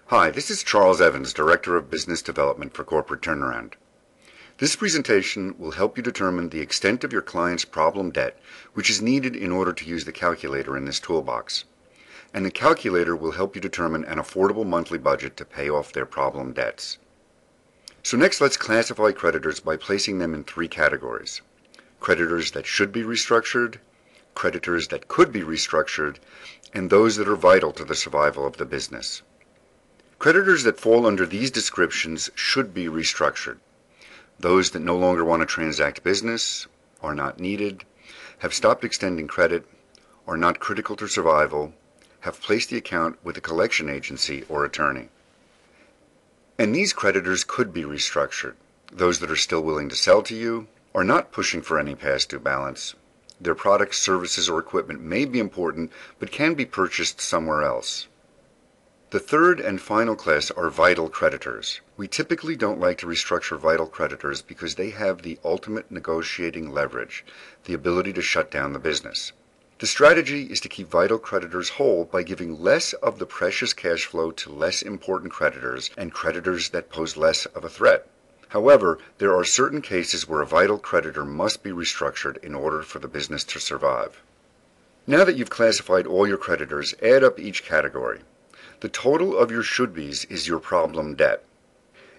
Hi, this is Charles Evans, Director of Business Development for Corporate Turnaround. This presentation will help you determine the extent of your client's problem debt, which is needed in order to use the calculator in this toolbox. And the calculator will help you determine an affordable monthly budget to pay off their problem debts. So next, let's classify creditors by placing them in three categories: creditors that should be restructured, creditors that could be restructured, and those that are vital to the survival of the business. Creditors that fall under these descriptions should be restructured. Those that no longer want to transact business, are not needed, have stopped extending credit, are not critical to survival, have placed the account with a collection agency or attorney. And these creditors could be restructured. Those that are still willing to sell to you, are not pushing for any past due balance. Their products, services, or equipment may be important, but can be purchased somewhere else. The third and final class are vital creditors. We typically don't like to restructure vital creditors because they have the ultimate negotiating leverage, the ability to shut down the business. The strategy is to keep vital creditors whole by giving less of the precious cash flow to less important creditors and creditors that pose less of a threat. However, there are certain cases where a vital creditor must be restructured in order for the business to survive. Now that you've classified all your creditors, add up each category. The total of your should-bes is your problem debt.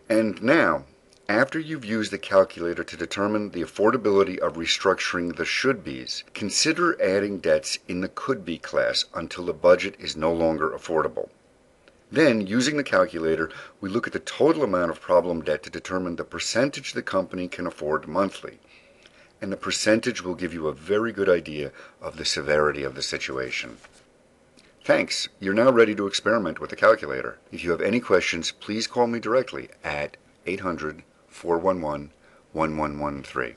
And now, after you've used the calculator to determine the affordability of restructuring the should-bes, consider adding debts in the could-be class until the budget is no longer affordable. Then, using the calculator, we look at the total amount of problem debt to determine the percentage the company can afford monthly. And the percentage will give you a very good idea of the severity of the situation. Thanks. You're now ready to experiment with the calculator. If you have any questions, please call me directly at 800-411-1113.